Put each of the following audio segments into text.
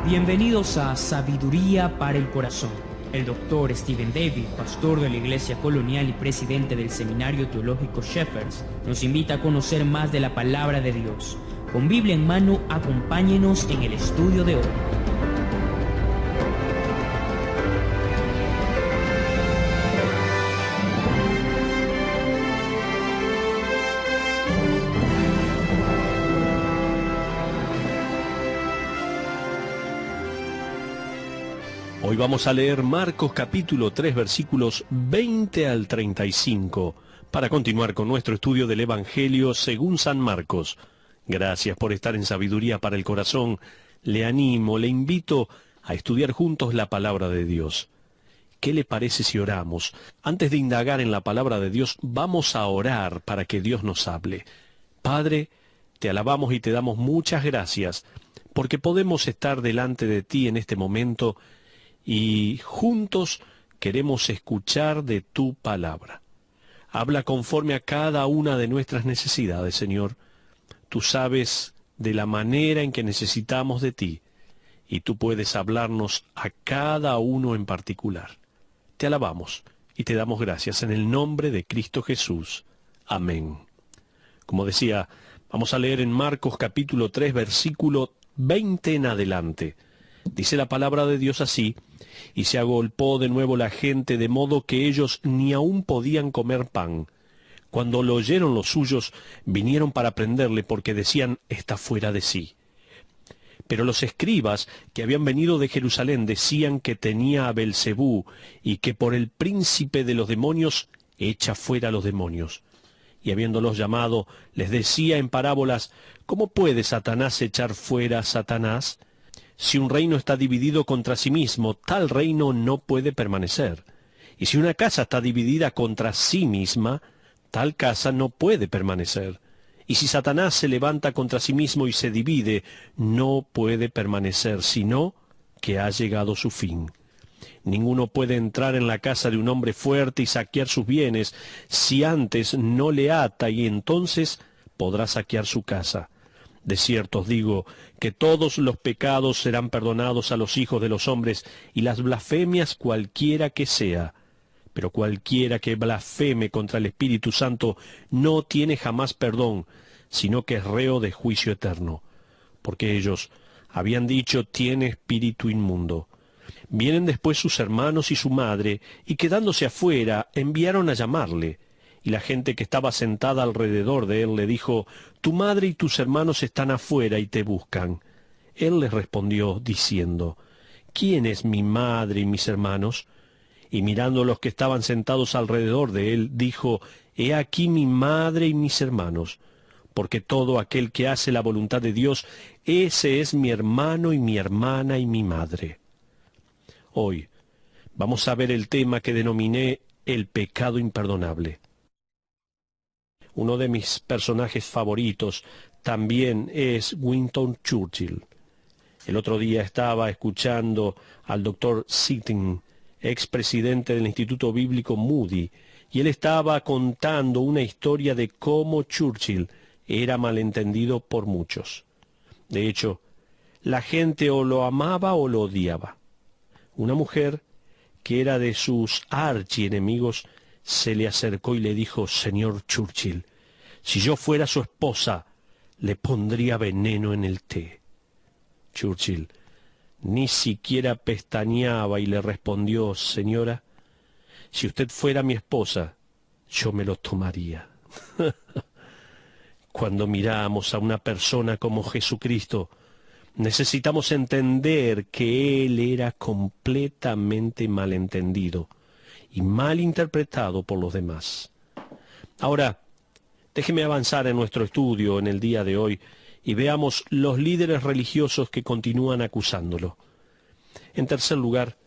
Bienvenidos a Sabiduría para el Corazón. El doctor Stephen David, pastor de la Iglesia Colonial y presidente del Seminario Teológico Shepherds, nos invita a conocer más de la Palabra de Dios. Con Biblia en mano, acompáñenos en el estudio de hoy. Hoy vamos a leer Marcos capítulo 3 versículos 20 al 35 para continuar con nuestro estudio del Evangelio según San Marcos. Gracias por estar en Sabiduría para el Corazón. Le animo, le invito a estudiar juntos la palabra de Dios. ¿Qué le parece si oramos? Antes de indagar en la palabra de Dios, vamos a orar para que Dios nos hable. Padre, te alabamos y te damos muchas gracias porque podemos estar delante de ti en este momento y juntos queremos escuchar de tu palabra. Habla conforme a cada una de nuestras necesidades, Señor. Tú sabes de la manera en que necesitamos de ti, y tú puedes hablarnos a cada uno en particular. Te alabamos y te damos gracias en el nombre de Cristo Jesús. Amén. Como decía, vamos a leer en Marcos capítulo 3, versículo 20 en adelante. Dice la palabra de Dios así: y se agolpó de nuevo la gente, de modo que ellos ni aún podían comer pan. Cuando lo oyeron los suyos, vinieron para prenderle, porque decían: está fuera de sí. Pero los escribas que habían venido de Jerusalén decían que tenía a Belcebú, y que por el príncipe de los demonios echa fuera a los demonios. Y habiéndolos llamado, les decía en parábolas: ¿cómo puede Satanás echar fuera a Satanás? Si un reino está dividido contra sí mismo, tal reino no puede permanecer. Y si una casa está dividida contra sí misma, tal casa no puede permanecer. Y si Satanás se levanta contra sí mismo y se divide, no puede permanecer, sino que ha llegado su fin. Ninguno puede entrar en la casa de un hombre fuerte y saquear sus bienes, si antes no le ata, y entonces podrá saquear su casa. De cierto os digo que todos los pecados serán perdonados a los hijos de los hombres, y las blasfemias cualquiera que sea. Pero cualquiera que blasfeme contra el Espíritu Santo no tiene jamás perdón, sino que es reo de juicio eterno. Porque ellos habían dicho: tiene espíritu inmundo. Vienen después sus hermanos y su madre, y quedándose afuera, enviaron a llamarle. Y la gente que estaba sentada alrededor de él le dijo: tu madre y tus hermanos están afuera y te buscan. Él les respondió diciendo: ¿quién es mi madre y mis hermanos? Y mirando a los que estaban sentados alrededor de él, dijo: he aquí mi madre y mis hermanos, porque todo aquel que hace la voluntad de Dios, ese es mi hermano y mi hermana y mi madre. Hoy vamos a ver el tema que denominé el pecado imperdonable. Uno de mis personajes favoritos también es Winston Churchill. El otro día estaba escuchando al doctor Sitting, expresidente del Instituto Bíblico Moody, y él estaba contando una historia de cómo Churchill era malentendido por muchos. De hecho, la gente o lo amaba o lo odiaba. Una mujer que era de sus archienemigos se le acercó y le dijo: señor Churchill, si yo fuera su esposa, le pondría veneno en el té. Churchill ni siquiera pestañeaba y le respondió: señora, si usted fuera mi esposa, yo me lo tomaría. Cuando miramos a una persona como Jesucristo, necesitamos entender que Él era completamente malentendido y mal interpretado por los demás. Ahora, déjeme avanzar en nuestro estudio en el día de hoy y veamos los líderes religiosos que continúan acusándolo. En tercer lugar,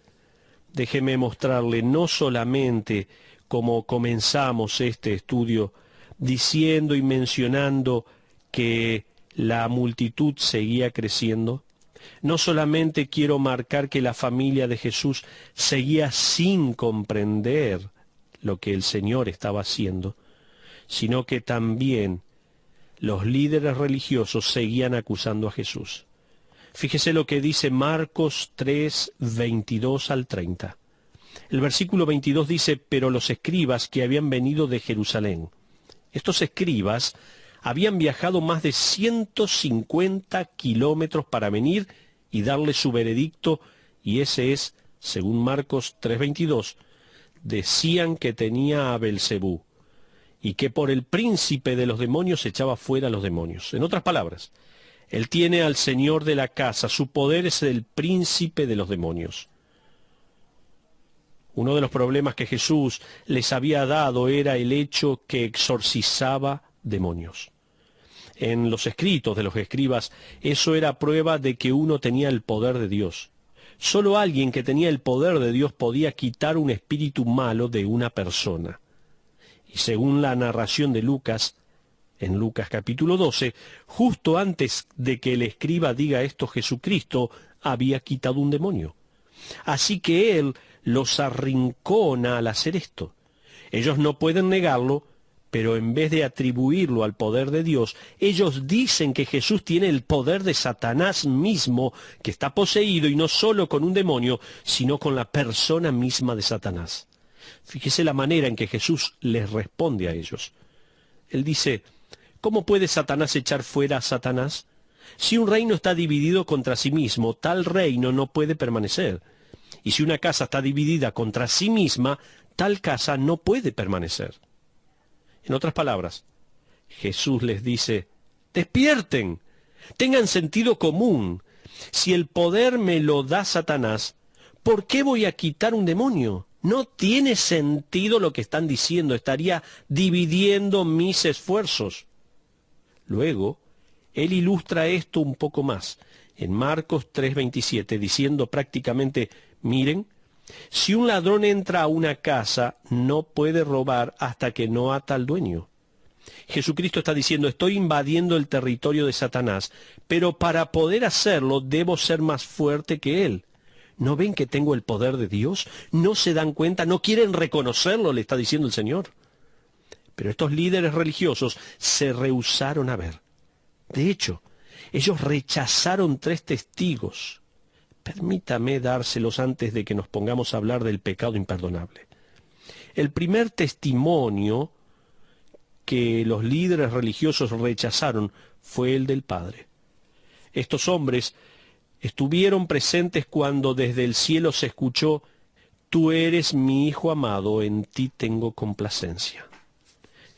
déjeme mostrarle no solamente cómo comenzamos este estudio diciendo y mencionando que la multitud seguía creciendo. No solamente quiero marcar que la familia de Jesús seguía sin comprender lo que el Señor estaba haciendo, sino que también los líderes religiosos seguían acusando a Jesús. Fíjese lo que dice Marcos 3, 22 al 30. El versículo 22 dice, pero los escribas que habían venido de Jerusalén. Estos escribas habían viajado más de 150 kilómetros para venir y darle su veredicto, y ese es, según Marcos 3:22, decían que tenía a Belcebú, y que por el príncipe de los demonios echaba fuera a los demonios. En otras palabras, él tiene al señor de la casa, su poder es el príncipe de los demonios. Uno de los problemas que Jesús les había dado era el hecho que exorcizaba demonios. En los escritos de los escribas, eso era prueba de que uno tenía el poder de Dios. Solo alguien que tenía el poder de Dios podía quitar un espíritu malo de una persona. Y según la narración de Lucas, en Lucas capítulo 12, justo antes de que el escriba diga esto, Jesucristo había quitado un demonio. Así que él los arrincona al hacer esto. Ellos no pueden negarlo, pero en vez de atribuirlo al poder de Dios, ellos dicen que Jesús tiene el poder de Satanás mismo, que está poseído y no solo con un demonio, sino con la persona misma de Satanás. Fíjese la manera en que Jesús les responde a ellos. Él dice, ¿cómo puede Satanás echar fuera a Satanás? Si un reino está dividido contra sí mismo, tal reino no puede permanecer. Y si una casa está dividida contra sí misma, tal casa no puede permanecer. En otras palabras, Jesús les dice, despierten, tengan sentido común. Si el poder me lo da Satanás, ¿por qué voy a quitar un demonio? No tiene sentido lo que están diciendo, estaría dividiendo mis esfuerzos. Luego, él ilustra esto un poco más, en Marcos 3:27, diciendo prácticamente, miren, si un ladrón entra a una casa, no puede robar hasta que no ata al dueño. Jesucristo está diciendo, estoy invadiendo el territorio de Satanás, pero para poder hacerlo debo ser más fuerte que él. ¿No ven que tengo el poder de Dios? ¿No se dan cuenta? ¿No quieren reconocerlo?, le está diciendo el Señor. Pero estos líderes religiosos se rehúsaron a ver. De hecho, ellos rechazaron 3 testigos. Permítame dárselos antes de que nos pongamos a hablar del pecado imperdonable. El primer testimonio que los líderes religiosos rechazaron fue el del Padre. Estos hombres estuvieron presentes cuando desde el cielo se escuchó, tú eres mi Hijo amado, en ti tengo complacencia.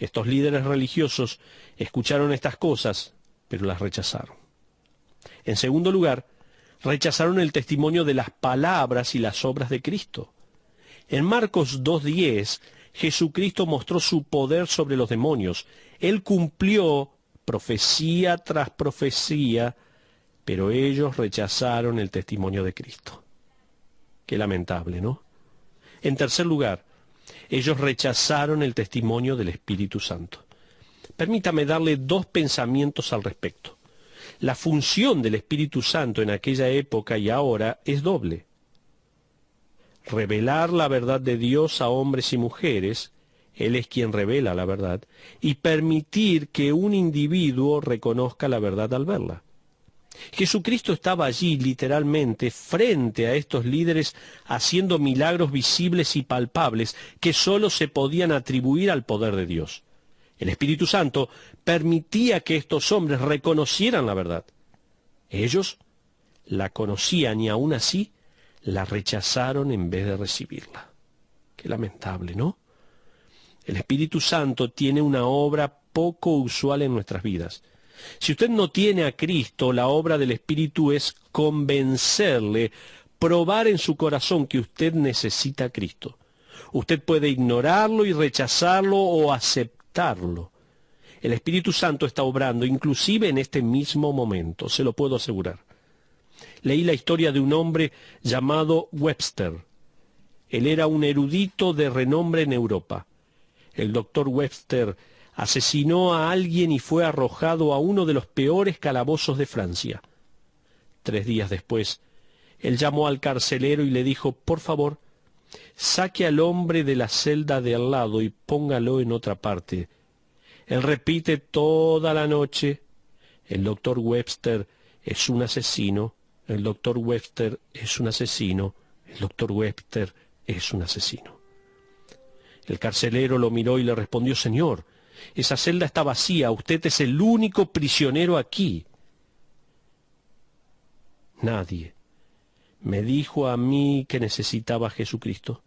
Estos líderes religiosos escucharon estas cosas, pero las rechazaron. En segundo lugar, rechazaron el testimonio de las palabras y las obras de Cristo. En Marcos 2:10, Jesucristo mostró su poder sobre los demonios. Él cumplió profecía tras profecía, pero ellos rechazaron el testimonio de Cristo. Qué lamentable, ¿no? En tercer lugar, ellos rechazaron el testimonio del Espíritu Santo. Permítame darle 2 pensamientos al respecto. La función del Espíritu Santo en aquella época y ahora es doble. Revelar la verdad de Dios a hombres y mujeres, Él es quien revela la verdad, y permitir que un individuo reconozca la verdad al verla. Jesucristo estaba allí literalmente frente a estos líderes haciendo milagros visibles y palpables que sólo se podían atribuir al poder de Dios. El Espíritu Santo permitía que estos hombres reconocieran la verdad. Ellos la conocían y aún así la rechazaron en vez de recibirla. Qué lamentable, ¿no? El Espíritu Santo tiene una obra poco usual en nuestras vidas. Si usted no tiene a Cristo, la obra del Espíritu es convencerle, probar en su corazón que usted necesita a Cristo. Usted puede ignorarlo y rechazarlo o aceptarlo. El Espíritu Santo está obrando, inclusive en este mismo momento, se lo puedo asegurar. Leí la historia de un hombre llamado Webster. Él era un erudito de renombre en Europa. El doctor Webster asesinó a alguien y fue arrojado a uno de los peores calabozos de Francia. 3 días después, él llamó al carcelero y le dijo, por favor, saque al hombre de la celda de al lado y póngalo en otra parte. Él repite toda la noche, el doctor Webster es un asesino, el doctor Webster es un asesino, el doctor Webster es un asesino. El carcelero lo miró y le respondió: Señor, esa celda está vacía, usted es el único prisionero aquí. Nadie me dijo a mí que necesitaba a Jesucristo.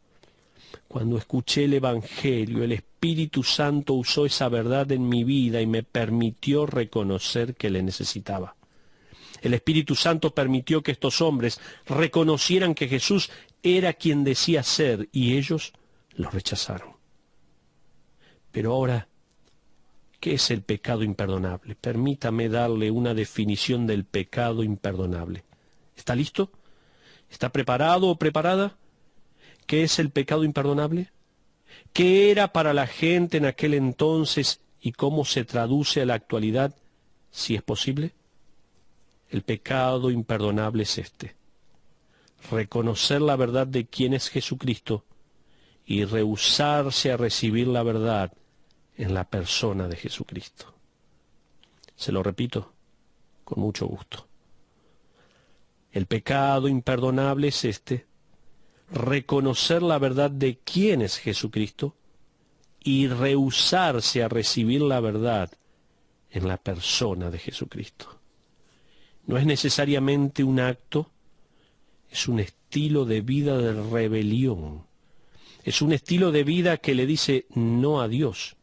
Cuando escuché el Evangelio, el Espíritu Santo usó esa verdad en mi vida y me permitió reconocer que le necesitaba. El Espíritu Santo permitió que estos hombres reconocieran que Jesús era quien decía ser, y ellos lo rechazaron. Pero ahora, ¿qué es el pecado imperdonable? Permítame darle una definición del pecado imperdonable. ¿Está listo? ¿Está preparado o preparada? ¿Qué es el pecado imperdonable? ¿Qué era para la gente en aquel entonces y cómo se traduce a la actualidad, si es posible? El pecado imperdonable es este: reconocer la verdad de quién es Jesucristo y rehusarse a recibir la verdad en la persona de Jesucristo. Se lo repito con mucho gusto. El pecado imperdonable es este: reconocer la verdad de quién es Jesucristo y rehusarse a recibir la verdad en la persona de Jesucristo. No es necesariamente un acto, es un estilo de vida de rebelión. Es un estilo de vida que le dice no a Dios.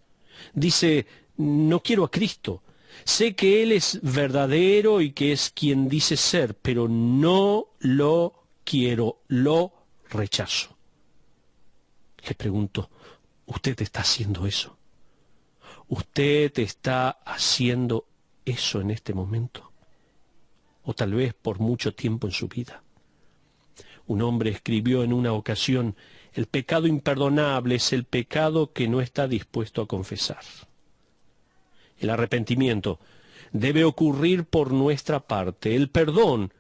Dice: no quiero a Cristo. Sé que Él es verdadero y que es quien dice ser, pero no lo quiero, lo rechazo. Le pregunto, ¿usted está haciendo eso? ¿Usted está haciendo eso en este momento? O tal vez por mucho tiempo en su vida. Un hombre escribió en una ocasión: el pecado imperdonable es el pecado que no está dispuesto a confesar. El arrepentimiento debe ocurrir por nuestra parte. El perdón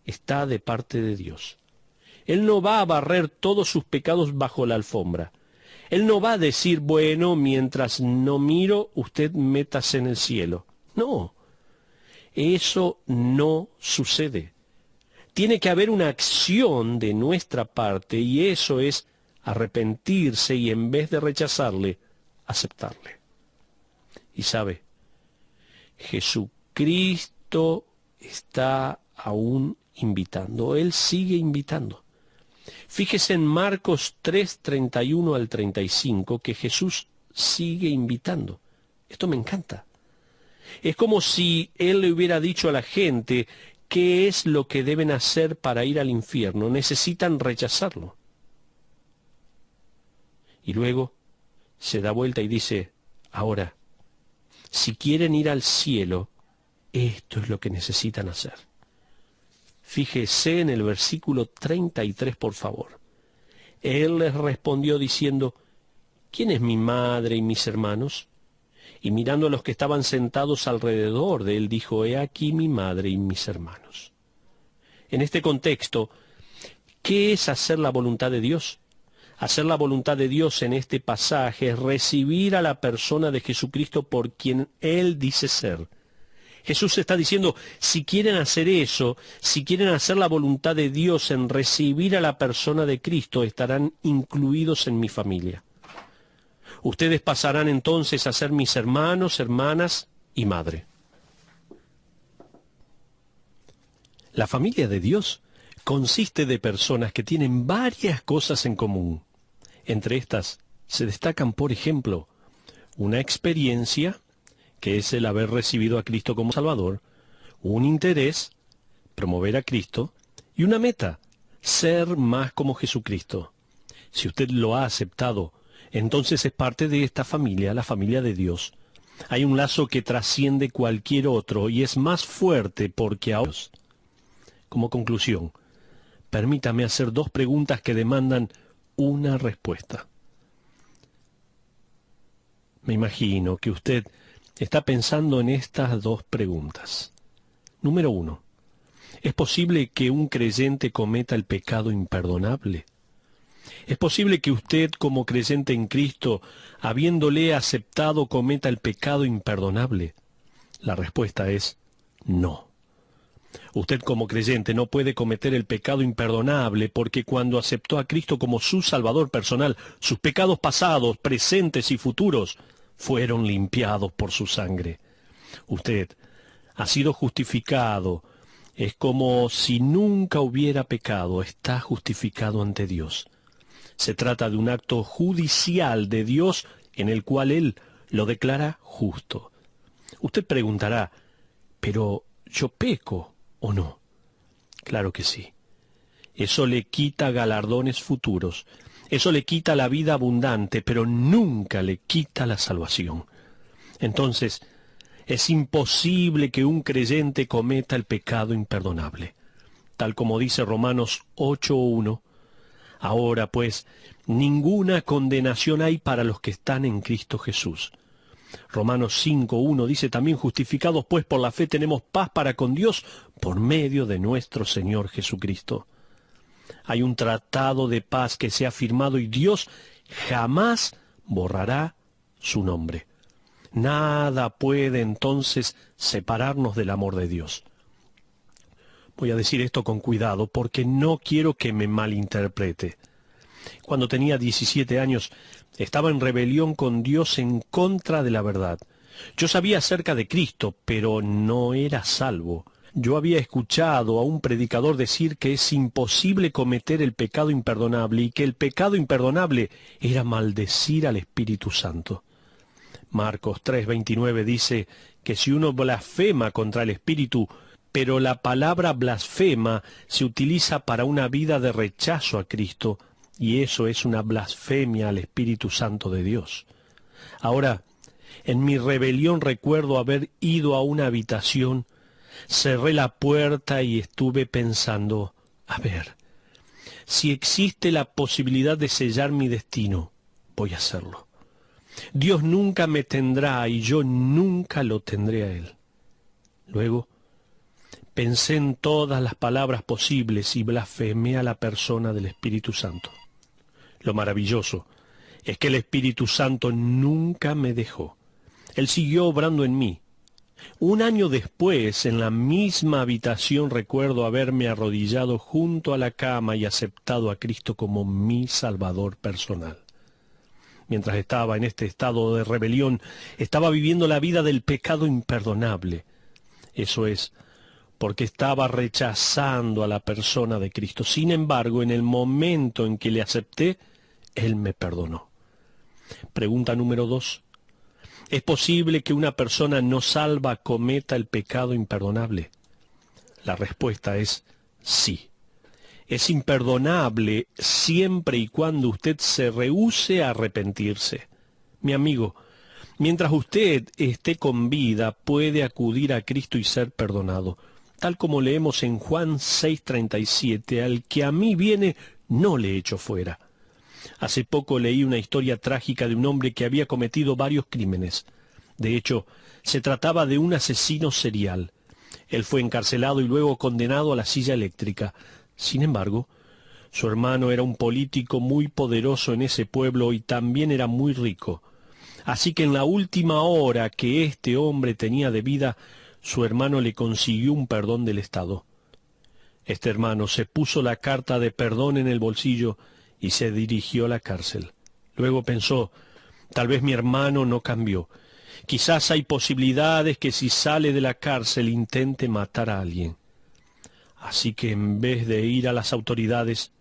está de parte de Dios. Él no va a barrer todos sus pecados bajo la alfombra. Él no va a decir: bueno, mientras no miro, usted métase en el cielo. No, eso no sucede. Tiene que haber una acción de nuestra parte, y eso es arrepentirse y, en vez de rechazarle, aceptarle. Y sabe, Jesucristo está aún invitando. Él sigue invitando. Fíjese en Marcos 3, 31 al 35, que Jesús sigue invitando. Esto me encanta. Es como si Él le hubiera dicho a la gente qué es lo que deben hacer para ir al infierno. Necesitan rechazarlo. Y luego se da vuelta y dice: ahora, si quieren ir al cielo, esto es lo que necesitan hacer. Fíjese en el versículo 33, por favor. Él les respondió diciendo: ¿quién es mi madre y mis hermanos? Y mirando a los que estaban sentados alrededor de él, dijo: he aquí mi madre y mis hermanos. En este contexto, ¿qué es hacer la voluntad de Dios? Hacer la voluntad de Dios en este pasaje es recibir a la persona de Jesucristo por quien Él dice ser. Jesús está diciendo: si quieren hacer eso, si quieren hacer la voluntad de Dios en recibir a la persona de Cristo, estarán incluidos en mi familia. Ustedes pasarán entonces a ser mis hermanos, hermanas y madre. La familia de Dios consiste de personas que tienen varias cosas en común. Entre estas se destacan, por ejemplo, una experiencia, que es el haber recibido a Cristo como Salvador, un interés, promover a Cristo, y una meta, ser más como Jesucristo. Si usted lo ha aceptado, entonces es parte de esta familia, la familia de Dios. Hay un lazo que trasciende cualquier otro y es más fuerte porque a Dios. Como conclusión, permítame hacer dos preguntas que demandan una respuesta. Me imagino que usted está pensando en estas dos preguntas. Número 1. ¿Es posible que un creyente cometa el pecado imperdonable? ¿Es posible que usted, como creyente en Cristo, habiéndole aceptado, cometa el pecado imperdonable? La respuesta es no. Usted como creyente no puede cometer el pecado imperdonable porque cuando aceptó a Cristo como su Salvador personal, sus pecados pasados, presentes y futuros fueron limpiados por su sangre. Usted ha sido justificado. Es como si nunca hubiera pecado. Está justificado ante Dios. Se trata de un acto judicial de Dios en el cual Él lo declara justo. Usted preguntará, ¿pero yo peco o no? Claro que sí. Eso le quita galardones futuros. Eso le quita la vida abundante, pero nunca le quita la salvación. Entonces, es imposible que un creyente cometa el pecado imperdonable. Tal como dice Romanos 8:1, ahora pues, ninguna condenación hay para los que están en Cristo Jesús. Romanos 5:1 dice también, justificados pues por la fe tenemos paz para con Dios por medio de nuestro Señor Jesucristo. Hay un tratado de paz que se ha firmado y Dios jamás borrará su nombre. Nada puede entonces separarnos del amor de Dios. Voy a decir esto con cuidado porque no quiero que me malinterprete. Cuando tenía 17 años, estaba en rebelión con Dios en contra de la verdad. Yo sabía acerca de Cristo, pero no era salvo. Yo había escuchado a un predicador decir que es imposible cometer el pecado imperdonable y que el pecado imperdonable era maldecir al Espíritu Santo. Marcos 3:29 dice que si uno blasfema contra el Espíritu, pero la palabra blasfema se utiliza para una vida de rechazo a Cristo, y eso es una blasfemia al Espíritu Santo de Dios. Ahora, en mi rebelión recuerdo haber ido a una habitación, cerré la puerta y estuve pensando, a ver, si existe la posibilidad de sellar mi destino, voy a hacerlo. Dios nunca me tendrá y yo nunca lo tendré a Él. Luego, pensé en todas las palabras posibles y blasfemé a la persona del Espíritu Santo. Lo maravilloso es que el Espíritu Santo nunca me dejó. Él siguió obrando en mí. Un año después, en la misma habitación, recuerdo haberme arrodillado junto a la cama y aceptado a Cristo como mi Salvador personal. Mientras estaba en este estado de rebelión, estaba viviendo la vida del pecado imperdonable. Eso es, porque estaba rechazando a la persona de Cristo. Sin embargo, en el momento en que le acepté, Él me perdonó. Pregunta número 2. ¿Es posible que una persona no salva cometa el pecado imperdonable? La respuesta es sí. Es imperdonable siempre y cuando usted se rehúse a arrepentirse. Mi amigo, mientras usted esté con vida, puede acudir a Cristo y ser perdonado. Tal como leemos en Juan 6:37, al que a mí viene, no le echo fuera. Hace poco leí una historia trágica de un hombre que había cometido varios crímenes. De hecho, se trataba de un asesino serial. Él fue encarcelado y luego condenado a la silla eléctrica. Sin embargo, su hermano era un político muy poderoso en ese pueblo y también era muy rico. Así que en la última hora que este hombre tenía de vida, su hermano le consiguió un perdón del Estado. Este hermano se puso la carta de perdón en el bolsillo y se dirigió a la cárcel. Luego pensó, tal vez mi hermano no cambió. Quizás hay posibilidades que si sale de la cárcel intente matar a alguien. Así que en vez de ir a las autoridades,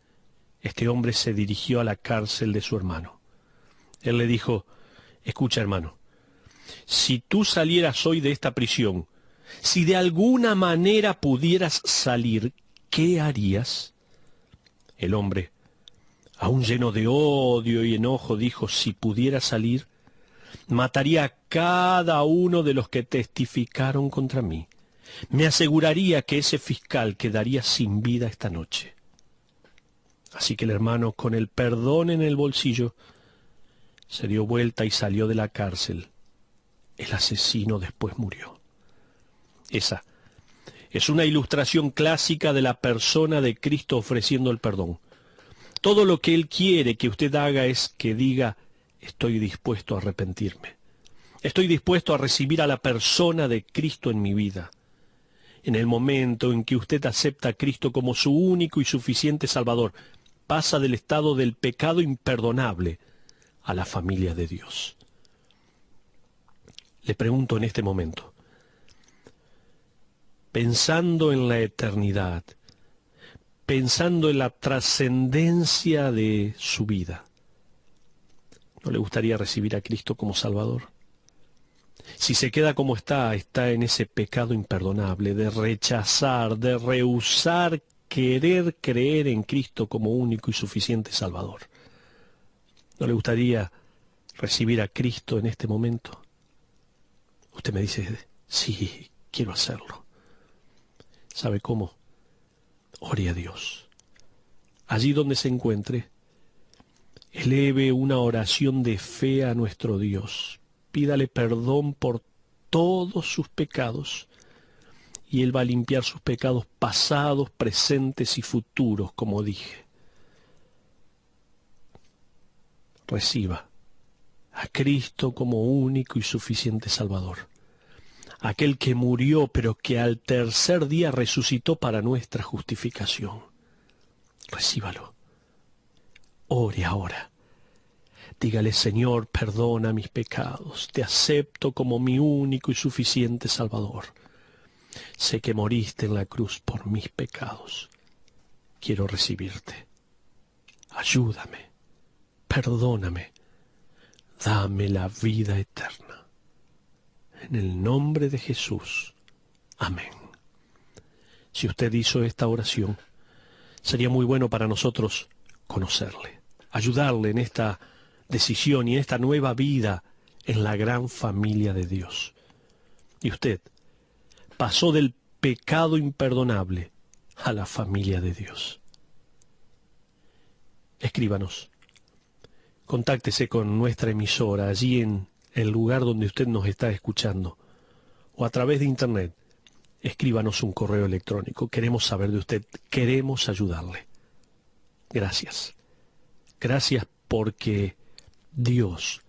este hombre se dirigió a la cárcel de su hermano. Él le dijo, escucha hermano, si tú salieras hoy de esta prisión, si de alguna manera pudieras salir, ¿qué harías? El hombre, aún lleno de odio y enojo, dijo, si pudiera salir, mataría a cada uno de los que testificaron contra mí. Me aseguraría que ese fiscal quedaría sin vida esta noche. Así que el hermano, con el perdón en el bolsillo, se dio vuelta y salió de la cárcel. El asesino después murió. Esa es una ilustración clásica de la persona de Cristo ofreciendo el perdón. Todo lo que Él quiere que usted haga es que diga, estoy dispuesto a arrepentirme. Estoy dispuesto a recibir a la persona de Cristo en mi vida. En el momento en que usted acepta a Cristo como su único y suficiente Salvador, pasa del estado del pecado imperdonable a la familia de Dios. Le pregunto en este momento, pensando en la eternidad, pensando en la trascendencia de su vida, ¿no le gustaría recibir a Cristo como Salvador? Si se queda como está en ese pecado imperdonable de rechazar, de rehusar querer creer en Cristo como único y suficiente Salvador. ¿No le gustaría recibir a Cristo en este momento? Usted me dice, sí, quiero hacerlo. ¿Sabe cómo? Ore a Dios. Allí donde se encuentre, eleve una oración de fe a nuestro Dios. Pídale perdón por todos sus pecados y Él va a limpiar sus pecados pasados, presentes y futuros, como dije. Reciba a Cristo como único y suficiente Salvador. Aquel que murió, pero que al tercer día resucitó para nuestra justificación. Recíbalo. Ore ahora. Dígale, Señor, perdona mis pecados. Te acepto como mi único y suficiente Salvador. Sé que moriste en la cruz por mis pecados. Quiero recibirte. Ayúdame. Perdóname. Dame la vida eterna. En el nombre de Jesús. Amén. Si usted hizo esta oración, sería muy bueno para nosotros conocerle, ayudarle en esta decisión y en esta nueva vida en la gran familia de Dios. Y usted pasó del pecado imperdonable a la familia de Dios. Escríbanos. Contáctese con nuestra emisora allí en el lugar donde usted nos está escuchando o a través de internet. Escríbanos un correo electrónico. Queremos saber de usted. Queremos ayudarle. Gracias. Gracias porque Dios,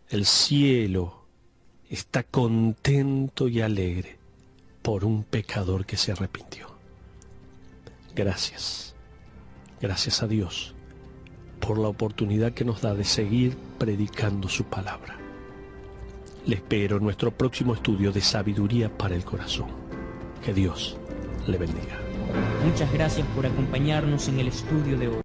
el cielo, está contento y alegre por un pecador que se arrepintió. Gracias. Gracias a Dios por la oportunidad que nos da de seguir predicando su palabra. Le espero en nuestro próximo estudio de Sabiduría para el Corazón. Que Dios le bendiga. Muchas gracias por acompañarnos en el estudio de hoy.